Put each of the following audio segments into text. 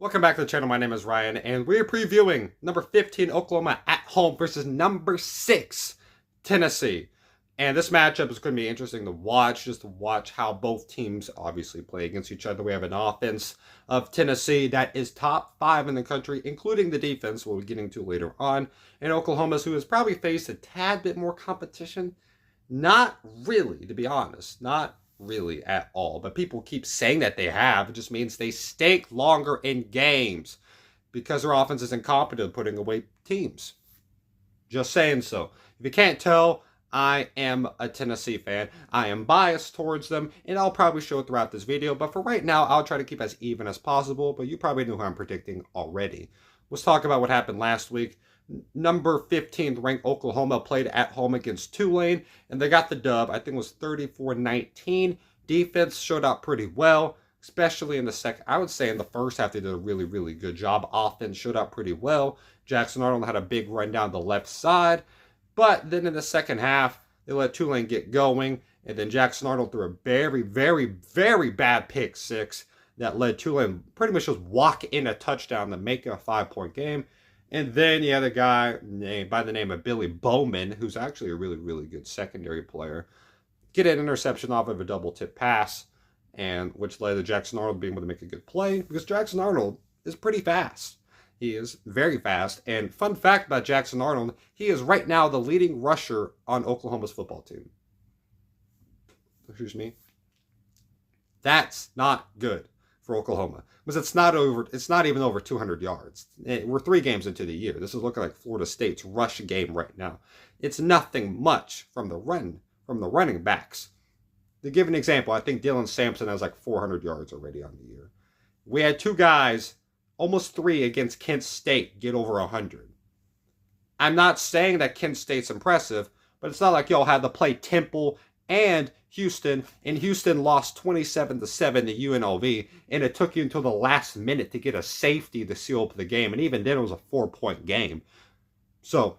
Welcome back to the channel. My name is Ryan, and we're previewing number 15 Oklahoma at home versus number 6 Tennessee. And this matchup is going to be interesting to watch, just to watch how both teams obviously play against each other. We have an offense of Tennessee that is top 5 in the country, including the defense we'll be getting to later on. And Oklahoma's, who has probably faced a tad bit more competition. Not really, to be honest. Not really at all. But people keep saying that they have. It just means they stake longer in games because their offense is incompetent at putting away teams. Just saying so. If you can't tell, I am a Tennessee fan. I am biased towards them, and I'll probably show it throughout this video. But for right now, I'll try to keep as even as possible. But you probably know who I'm predicting already. Let's talk about what happened last week. Number 15th ranked Oklahoma played at home against Tulane, and they got the dub. I think it was 34-19. Defense showed out pretty well, especially in the second. I would say in the first half, they did a really, really good job. Offense showed out pretty well. Jackson Arnold had a big run down the left side, but then in the second half, they let Tulane get going, and then Jackson Arnold threw a very, very, very bad pick six that led Tulane pretty much just walk in a touchdown to make it a 5-point game. And then you had a guy by the name of Billy Bowman, who's actually a really, really good secondary player, get an interception off of a double tip pass, and which led to Jackson Arnold being able to make a good play because Jackson Arnold is pretty fast. He is very fast. And fun fact about Jackson Arnold, he is right now the leading rusher on Oklahoma's football team. Excuse me. That's not good for Oklahoma because it's not even over 200 yards. We're 3 games into the year. This is looking like Florida State's rush game right now. It's nothing much from the running backs. To give an example, I think Dylan Sampson has like 400 yards already on the year. We had 2 guys, almost 3 against Kent State, get over 100. I'm not saying that Kent State's impressive, but it's not like y'all had to play Temple and Houston, and Houston lost 27-7 to UNLV, and it took you until the last minute to get a safety to seal up the game, and even then it was a 4-point game. So,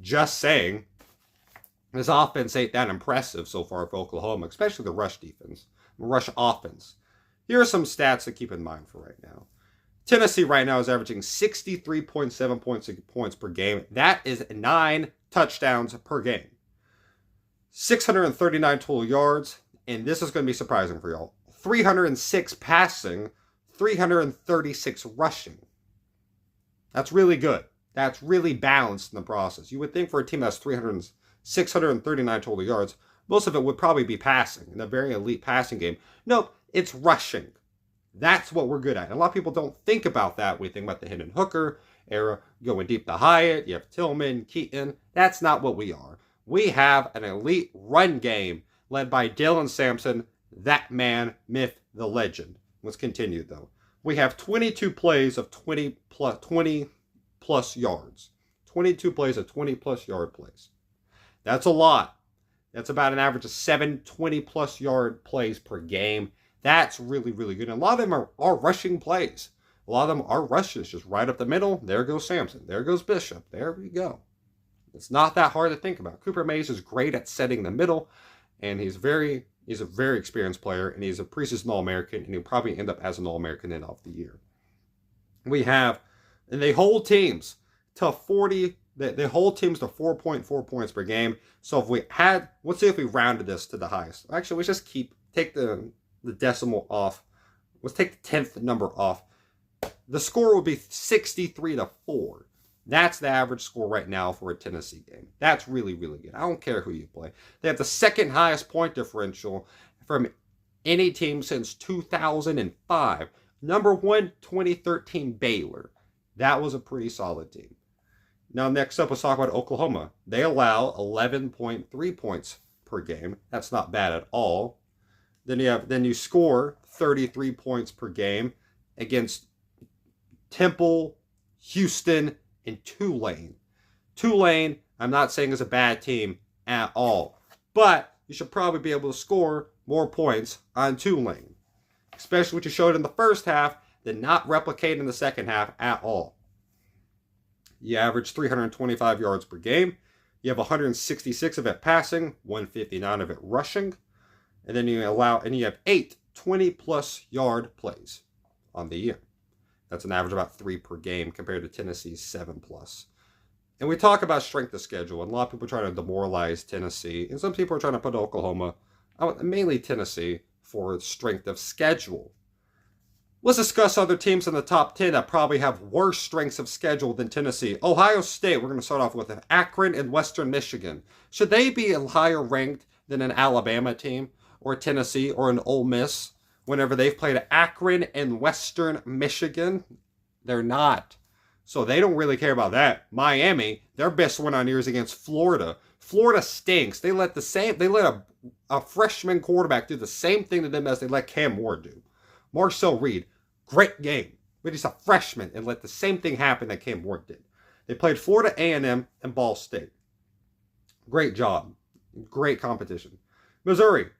just saying, this offense ain't that impressive so far for Oklahoma, especially the rush offense. Here are some stats to keep in mind for right now. Tennessee right now is averaging 63.7 points per game. That is 9 touchdowns per game. 639 total yards, and this is going to be surprising for y'all. 306 passing, 336 rushing. That's really good. That's really balanced in the process. You would think for a team that's 639 total yards, most of it would probably be passing in a very elite passing game. Nope, it's rushing. That's what we're good at. And a lot of people don't think about that. We think about the Hendon Hooker era, going deep to Hyatt. You have Tillman, Keaton. That's not what we are. We have an elite run game led by Dylan Sampson, that man, myth, the legend. Let's continue, though. We have 22 plays of 20 plus yards. 22 plays of 20-plus yard plays. That's a lot. That's about an average of 7 20-plus yard plays per game. That's really, really good. And a lot of them are rushing plays. A lot of them are rushes, just right up the middle. There goes Sampson. There goes Bishop. There we go. It's not that hard to think about. Cooper Mays is great at setting the middle, and he's a very experienced player, and he's a preseason All-American, and he'll probably end up as an All-American end of the year. And they hold teams to 40. They hold teams to 4.4 points per game. So let's see if we rounded this to the highest. Actually, let's just take the decimal off. Let's take the 10th number off. The score would be 63-4. That's the average score right now for a Tennessee game. That's really, really good. I don't care who you play. They have the second highest point differential from any team since 2005. Number 1, 2013 Baylor. That was a pretty solid team. Now, next up, let's talk about Oklahoma. They allow 11.3 points per game. That's not bad at all. Then you score 33 points per game against Temple, Houston, and Tulane. Tulane, I'm not saying is a bad team at all, but you should probably be able to score more points on Tulane, especially what you showed in the first half, did not replicate in the second half at all. You average 325 yards per game. You have 166 of it passing, 159 of it rushing, and then you have 8 20-plus yard plays on the year. That's an average of about 3 per game compared to Tennessee's 7+. And we talk about strength of schedule, and a lot of people are trying to demoralize Tennessee, and some people are trying to put Oklahoma, mainly Tennessee, for strength of schedule. Let's discuss other teams in the top 10 that probably have worse strengths of schedule than Tennessee. Ohio State, we're going to start off with Akron and Western Michigan. Should they be higher ranked than an Alabama team or Tennessee or an Ole Miss whenever they've played Akron and Western Michigan? They're not. So they don't really care about that. Miami, their best win on year is against Florida. Florida stinks. They let a freshman quarterback do the same thing to them as they let Cam Ward do. Marcel Reed, great game, but he's a freshman and let the same thing happen that Cam Ward did. They played Florida A&M and Ball State. Great job. Great competition. Missouri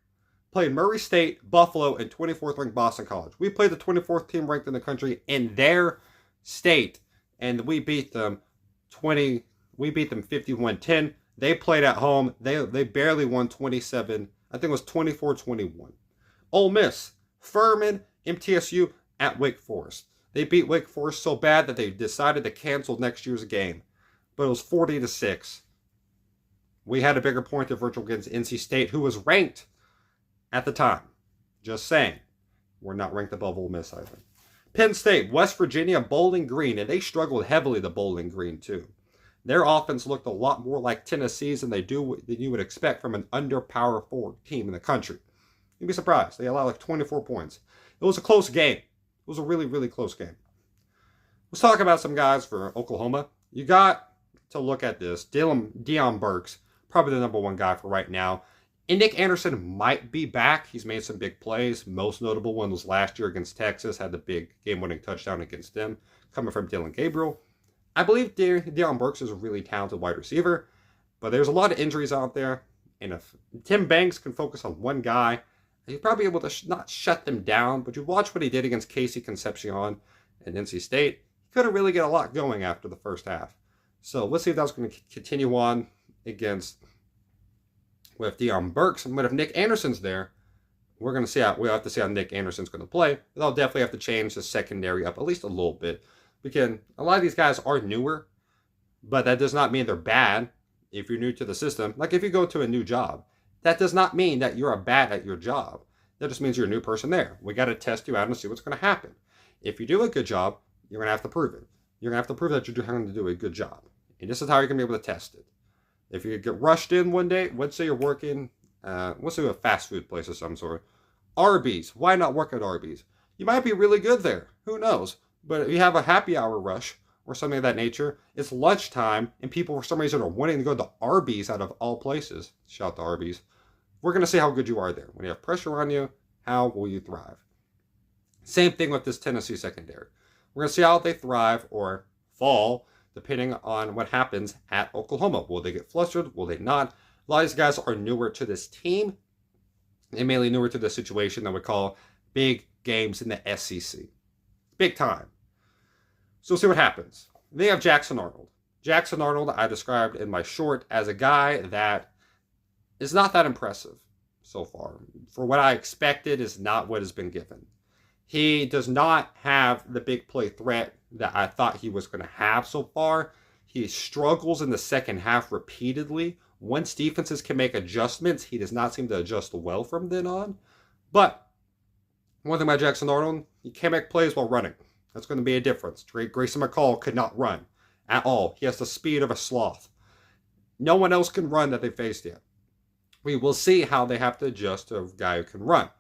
played Murray State, Buffalo, and 24th ranked Boston College. We played the 24th team ranked in the country in their state, and we beat them 51-10. They played at home. They barely won 27. I think it was 24-21. Ole Miss, Furman, MTSU at Wake Forest. They beat Wake Forest so bad that they decided to cancel next year's game. But it was 40-6. We had a bigger point differential against NC State, who was ranked at the time. Just saying. We're not ranked above Ole Miss either. Penn State, West Virginia, Bowling Green, and they struggled heavily the Bowling Green too. Their offense looked a lot more like Tennessee's than you would expect from an under-power forward team in the country. You'd be surprised. They allowed like 24 points. It was a close game. It was a really, really close game. Let's talk about some guys for Oklahoma. You got to look at this. Deion Burks, probably the number one guy for right now. And Nick Anderson might be back. He's made some big plays. Most notable one was last year against Texas. Had the big game-winning touchdown against them, coming from Dillon Gabriel. I believe Deion Burks is a really talented wide receiver, but there's a lot of injuries out there. And if Tim Banks can focus on one guy, he's probably able to not shut them down. But you watch what he did against Casey Concepcion and NC State. He couldn't really get a lot going after the first half. So let's see if that's going to continue on with Deion Burks. But if Nick Anderson's there, we'll have to see how Nick Anderson's going to play. They'll definitely have to change the secondary up at least a little bit. Because a lot of these guys are newer, but that does not mean they're bad if you're new to the system. Like if you go to a new job, that does not mean that you're bad at your job. That just means you're a new person there. We got to test you out and see what's going to happen. If you do a good job, you're going to have to prove it. You're going to have to prove that you're going to do a good job. And this is how you're going to be able to test it. If you get rushed in one day, let's say you're working, let's say a fast food place of some sort. Arby's. Why not work at Arby's? You might be really good there. Who knows? But if you have a happy hour rush or something of that nature, it's lunchtime and people for some reason are wanting to go to Arby's out of all places. Shout to Arby's. We're going to see how good you are there. When you have pressure on you, how will you thrive? Same thing with this Tennessee secondary. We're going to see how they thrive or fall depending on what happens at Oklahoma. Will they get flustered? Will they not? A lot of these guys are newer to this team and mainly newer to the situation that we call big games in the SEC. Big time. So we'll see what happens. Then you have Jackson Arnold. Jackson Arnold, I described in my short as a guy that is not that impressive so far. For what I expected is not what has been given. He does not have the big play threat that I thought he was going to have so far. He struggles in the second half repeatedly. Once defenses can make adjustments, he does not seem to adjust well from then on. But one thing about Jackson Arnold, he can't make plays while running. That's going to be a difference. Grayson McCall could not run at all. He has the speed of a sloth. No one else can run that they faced yet. We will see how they have to adjust to a guy who can run.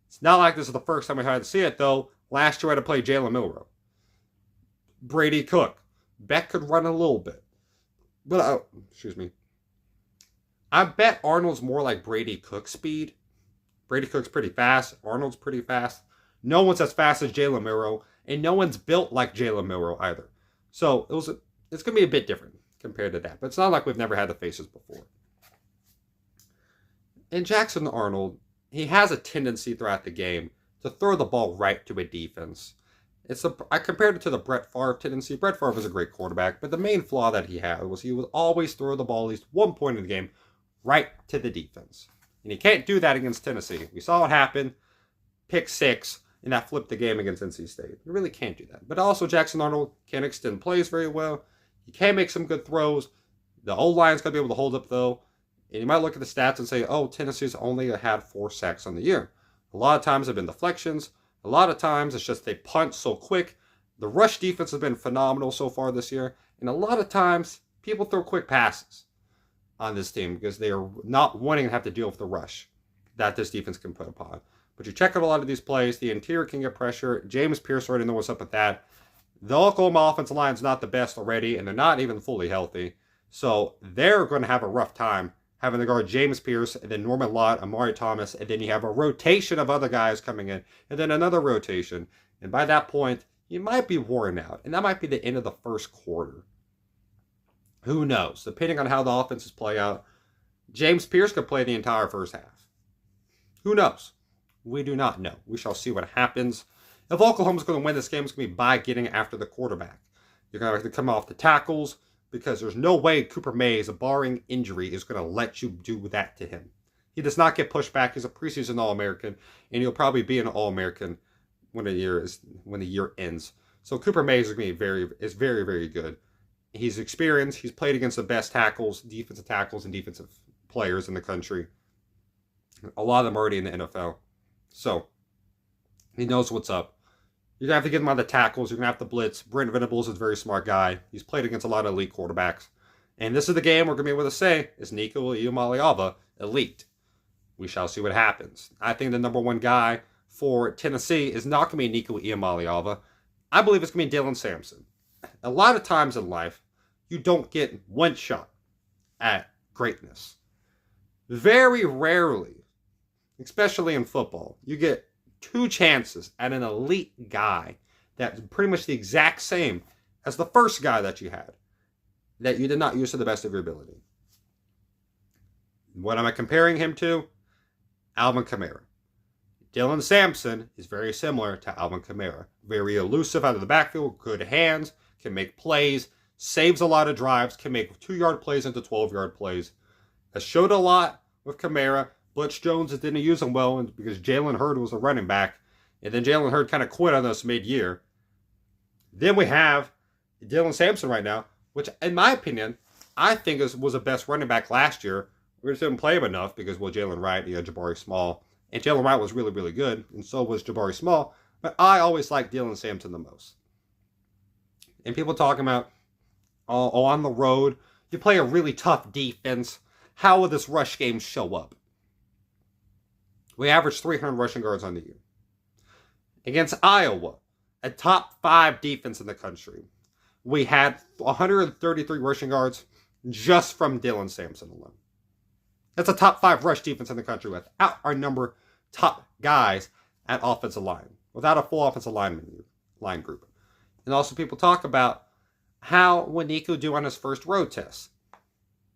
It's not like this is the first time we had to see it, though. Last year I had to play Jalen Milroe. Brady Cook. Beck could run a little bit. But, I bet Arnold's more like Brady Cook speed. Brady Cook's pretty fast. Arnold's pretty fast. No one's as fast as Jalen Milroe. And no one's built like Jalen Milroe either. So it's going to be a bit different compared to that. But it's not like we've never had the faces before. And Jackson Arnold, he has a tendency throughout the game to throw the ball right to a defense. I compared it to the Brett Favre tendency. Brett Favre was a great quarterback, but the main flaw that he had was he would always throw the ball at least one point in the game right to the defense. And he can't do that against Tennessee. We saw what happened. Pick six. and that flipped the game against NC State. You really can't do that. But also, Jackson Arnold can't extend plays very well. He can make some good throws. The O-line's got to be able to hold up, though. And you might look at the stats and say, oh, Tennessee's only had 4 sacks on the year. A lot of times have been deflections. A lot of times it's just they punt so quick. The rush defense has been phenomenal so far this year. And a lot of times people throw quick passes on this team because they are not wanting to have to deal with the rush that this defense can put upon. But you check out a lot of these plays. The interior can get pressure. James Pierce already knows what's up with that. The Oklahoma offensive line is not the best already, and they're not even fully healthy. So they're going to have a rough time having to guard James Pierce, and then Norman Lott, Amari Thomas, and then you have a rotation of other guys coming in, and then another rotation. And by that point, you might be worn out, and that might be the end of the first quarter. Who knows? Depending on how the offenses play out, James Pierce could play the entire first half. Who knows? We do not know. We shall see what happens. If Oklahoma's going to win this game, it's going to be by getting after the quarterback. You're going to have to come off the tackles because there's no way Cooper Mays, barring injury, is going to let you do that to him. He does not get pushed back. He's a preseason All-American, and he'll probably be an All-American when the year ends. So Cooper Mays is going to be very, very good. He's experienced. He's played against the best tackles, defensive tackles, and defensive players in the country. A lot of them already in the NFL. So he knows what's up. You're going to have to get him on the tackles. You're going to have to blitz. Brent Venables is a very smart guy. He's played against a lot of elite quarterbacks. And this is the game we're going to be able to say, is Nico Iamaleava elite? We shall see what happens. I think the number one guy for Tennessee is not going to be Nico Iamaleava. I believe it's going to be Dylan Sampson. A lot of times in life, you don't get one shot at greatness. Very rarely, especially in football, you get 2 chances at an elite guy that's pretty much the exact same as the first guy that you had, that you did not use to the best of your ability. What am I comparing him to? Alvin Kamara. Dylan Sampson is very similar to Alvin Kamara. Very elusive out of the backfield, good hands, can make plays, saves a lot of drives, can make 2-yard plays into 12-yard plays. Has showed a lot with Kamara. Butch Jones didn't use him well because Jalen Hurd was a running back. And then Jalen Hurd kind of quit on us mid-year. Then we have Dylan Sampson right now, which in my opinion, I think was the best running back last year. We just didn't play him enough because, well, Jalen Wright, you had Jabari Small. And Jalen Wright was really, really good, and so was Jabari Small. But I always liked Dylan Sampson the most. And people talking about, on the road, you play a really tough defense. How will this rush game show up? We averaged 300 rushing yards on the year. Against Iowa, a top 5 defense in the country, we had 133 rushing yards just from Dylan Sampson alone. That's a top 5 rush defense in the country without our number top guys at offensive line, without a full offensive line group. And also people talk about how would Nico do on his first road test.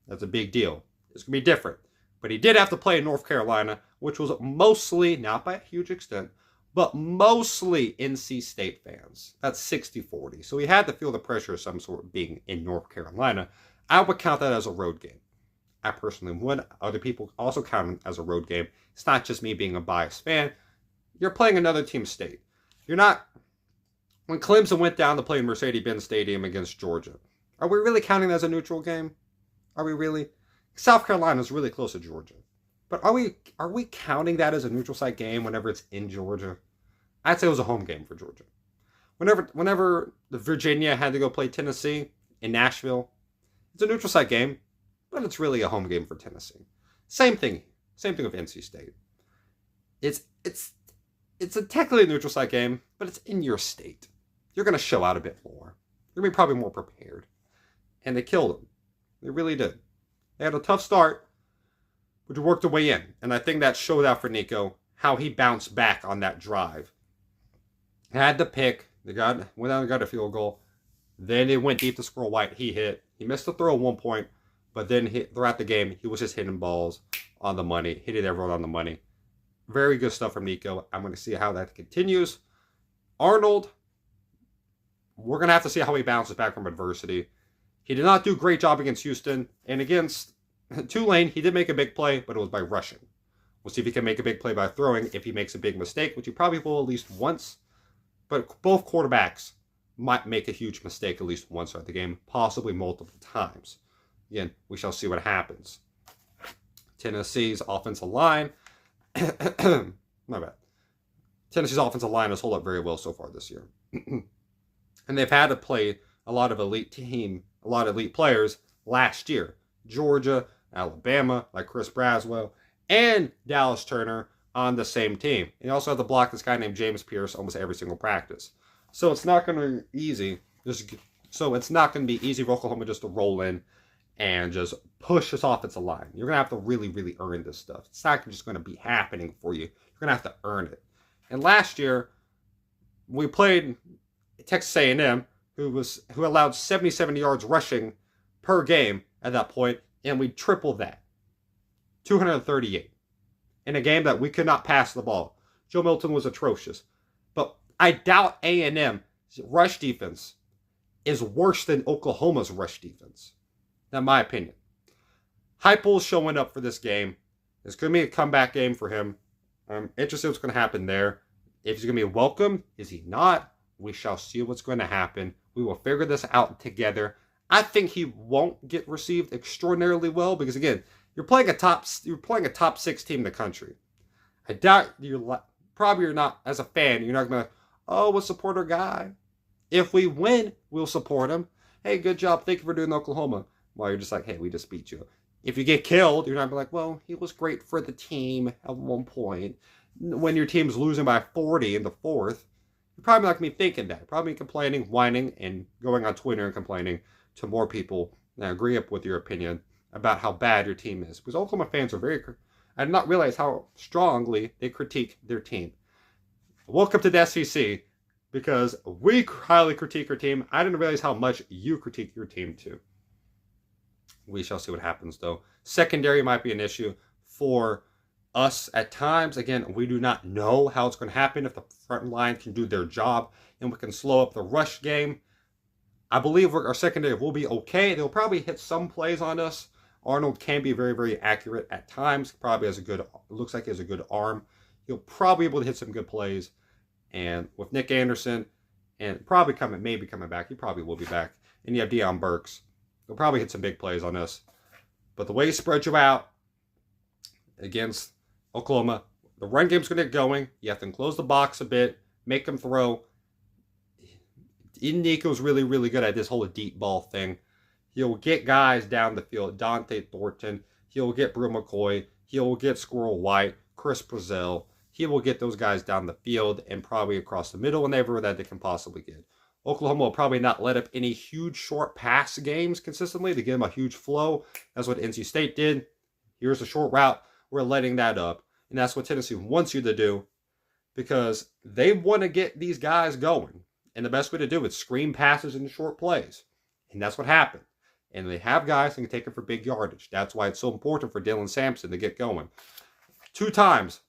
That's a big deal. It's going to be different. But he did have to play in North Carolina, which was mostly, not by a huge extent, but mostly NC State fans. That's 60-40. So he had to feel the pressure of some sort being in North Carolina. I would count that as a road game. I personally would. Other people also count it as a road game. It's not just me being a biased fan. You're playing another team's state. You're not... When Clemson went down to play in Mercedes-Benz Stadium against Georgia, are we really counting that as a neutral game? Are we really? South Carolina is really close to Georgia. But are we counting that as a neutral site game whenever it's in Georgia? I'd say it was a home game for Georgia. Whenever the Virginia had to go play Tennessee in Nashville, it's a neutral site game, but it's really a home game for Tennessee. Same thing with NC State. It's a technically a neutral site game, but it's in your state. You're going to show out a bit more. You're going to be probably more prepared. And they killed them. They really did. They had a tough start, but they worked their way in. And I think that showed out for Nico, how he bounced back on that drive. Had the pick. Went out and got a field goal. Then they went deep to Squirrel White. He hit. He missed the throw at one point, but then throughout the game, he was just hitting balls on the money, hitting everyone on the money. Very good stuff from Nico. I'm going to see how that continues. Arnold, we're going to have to see how he bounces back from adversity. He did not do a great job against Houston. And against Tulane, he did make a big play, but it was by rushing. We'll see if he can make a big play by throwing. If he makes a big mistake, which he probably will at least once, but both quarterbacks might make a huge mistake at least once throughout the game, possibly multiple times. Again, we shall see what happens. Tennessee's offensive line, my bad. Tennessee's offensive line has held up very well so far this year. And they've had to play a lot of elite players last year. Georgia, Alabama, like Chris Braswell, and Dallas Turner on the same team. And you also have to block this guy named James Pierce almost every single practice. So it's not going to be easy. It's not going to be easy for Oklahoma just to roll in and just push this offensive line. You're going to have to really, really earn this stuff. It's not just going to be happening for you. You're going to have to earn it. And last year, we played Texas A&M, who allowed 77 yards rushing per game at that point, and we tripled that. 238. In a game that we could not pass the ball. Joe Milton was atrocious. But I doubt A&M's rush defense is worse than Oklahoma's rush defense. In my opinion. Heupel's showing up for this game. It's going to be a comeback game for him. I'm interested in what's going to happen there. If he's going to be welcome, is he not? We shall see what's going to happen. We will figure this out together. I think he won't get received extraordinarily well because, again, you're playing a top 6 team in the country. I doubt you're not, as a fan, you're not going to, we'll support our guy. If we win, we'll support him. Hey, good job. Thank you for doing Oklahoma. While you're just like, hey, we just beat you. If you get killed, you're not like, well, he was great for the team at one point. When your team's losing by 40 in the fourth, you're probably not going to be thinking that. You're probably complaining, whining, and going on Twitter and complaining to more people that agree up with your opinion about how bad your team is. Because Oklahoma fans are I did not realize how strongly they critique their team. Welcome to the SEC, because we highly critique our team. I didn't realize how much you critique your team too. We shall see what happens, though. Secondary might be an issue for us at times. Again, we do not know how it's going to happen if the front line can do their job and we can slow up the rush game. I believe our secondary will be okay. They'll probably hit some plays on us. Arnold can be very, very accurate at times. Probably looks like he has a good arm. He'll probably be able to hit some good plays. And with Nick Anderson, and maybe coming back, he probably will be back. And you have Deion Burks. They'll probably hit some big plays on us. But the way he spreads you out against Oklahoma, the run game's going to get going. You have to enclose the box a bit, make them throw. Nico's really, really good at this whole deep ball thing. He'll get guys down the field. Dante Thornton. He'll get Brew McCoy. He'll get Squirrel White, Chris Brazil. He will get those guys down the field and probably across the middle and everywhere that they can possibly get. Oklahoma will probably not let up any huge short pass games consistently to give them a huge flow. That's what NC State did. Here's a short route. We're letting that up. And that's what Tennessee wants you to do because they want to get these guys going. And the best way to do it is screen passes and short plays. And that's what happened. And they have guys that can take it for big yardage. That's why it's so important for Dylan Sampson to get going. 2 times,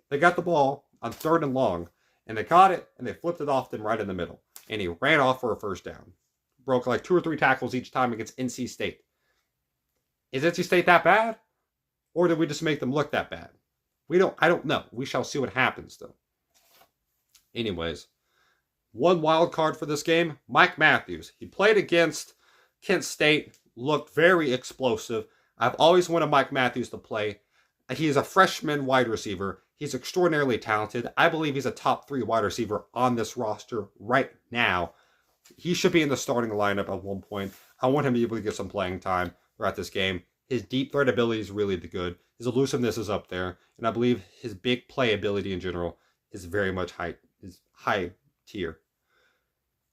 they got the ball on 3rd and long. And they caught it, and they flipped it off them right in the middle. And he ran off for a first down. Broke like 2 or 3 tackles each time against NC State. Is NC State that bad? Or did we just make them look that bad? I don't know. We shall see what happens, though. Anyways, one wild card for this game, Mike Matthews. He played against Kent State, looked very explosive. I've always wanted Mike Matthews to play. He is a freshman wide receiver. He's extraordinarily talented. I believe he's a top 3 wide receiver on this roster right now. He should be in the starting lineup at one point. I want him to be able to get some playing time throughout this game. His deep threat ability is really good. His elusiveness is up there. And I believe his big play ability in general is very much high tier.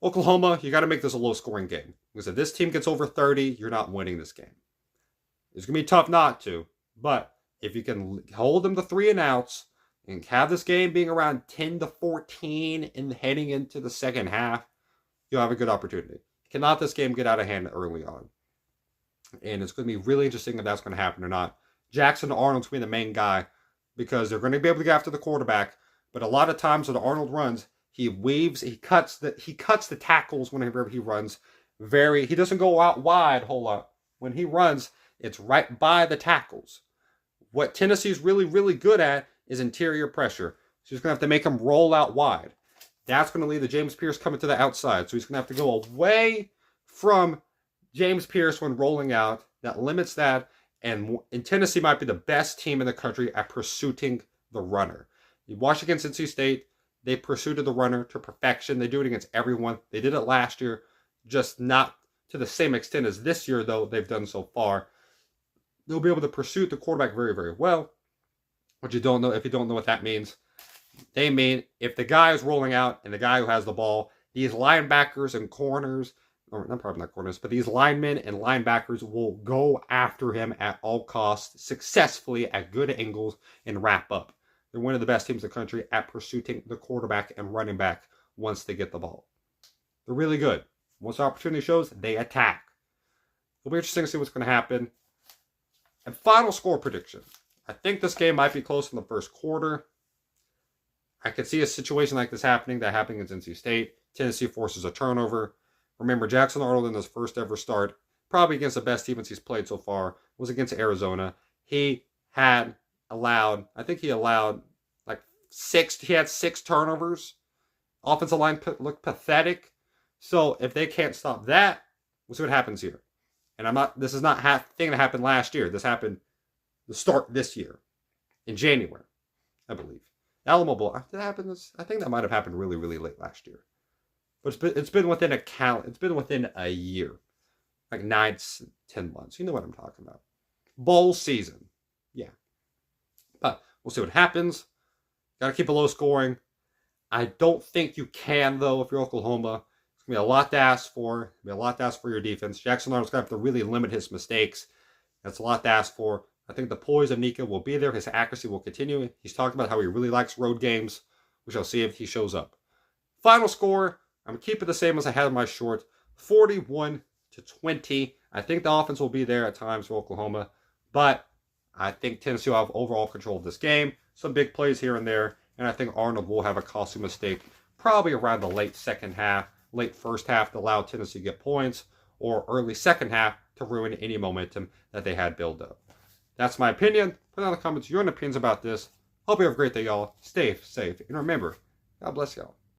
Oklahoma, you got to make this a low-scoring game. Because if this team gets over 30, you're not winning this game. It's going to be tough not to. But if you can hold them to 3 and outs and have this game being around 10-14 and heading into the second half, you'll have a good opportunity. Cannot this game get out of hand early on? And it's going to be really interesting if that's going to happen or not. Jackson Arnold's going to be the main guy because they're going to be able to get after the quarterback. But a lot of times when Arnold runs, he cuts the tackles whenever he runs. He doesn't go out wide a whole lot. When he runs, it's right by the tackles. What Tennessee's really, really good at is interior pressure. So he's going to have to make them roll out wide. That's going to lead to James Pierce coming to the outside. So he's going to have to go away from James Pierce when rolling out. That limits that. And Tennessee might be the best team in the country at pursuing the runner. You watch against NC State, they pursued the runner to perfection. They do it against everyone. They did it last year, just not to the same extent as this year, though, they've done so far. They'll be able to pursue the quarterback very, very well. What you don't know, if you don't know what that means, they mean if the guy is rolling out and the guy who has the ball, these linebackers and corners, or not probably not corners, but these linemen and linebackers will go after him at all costs, successfully at good angles, and wrap up. They're one of the best teams in the country at pursuing the quarterback and running back once they get the ball. They're really good. Once the opportunity shows, they attack. It'll be interesting to see what's going to happen. And final score prediction. I think this game might be close in the first quarter. I could see a situation like this happening that happened against NC State. Tennessee forces a turnover. Remember, Jackson Arnold in his first ever start, probably against the best defense he's played so far, was against Arizona. He had allowed like he had 6 turnovers. Offensive line looked pathetic. So if they can't stop that, we'll see what happens here. And this is not a thing that happened last year. This happened the start this year in January, I believe. Alamo Bowl, did that happen I think that might have happened really, really late last year. But it's been within a year. Like 9-10 months. You know what I'm talking about. Bowl season. Yeah. But we'll see what happens. Got to keep it low scoring. I don't think you can, though, if you're Oklahoma. It's going to be a lot to ask for. It's going to be a lot to ask for your defense. Jackson Arnold's going to have to really limit his mistakes. That's a lot to ask for. I think the poise of Nika will be there. His accuracy will continue. He's talked about how he really likes road games. We shall see if he shows up. Final score, I'm going to keep it the same as I had in my short. 41-20. I think the offense will be there at times for Oklahoma. But I think Tennessee will have overall control of this game. Some big plays here and there. And I think Arnold will have a costly mistake probably around the late first half to allow Tennessee to get points, or early second half to ruin any momentum that they had built up. That's my opinion. Put down in the comments your own opinions about this. Hope you have a great day, y'all. Stay safe. And remember, God bless y'all.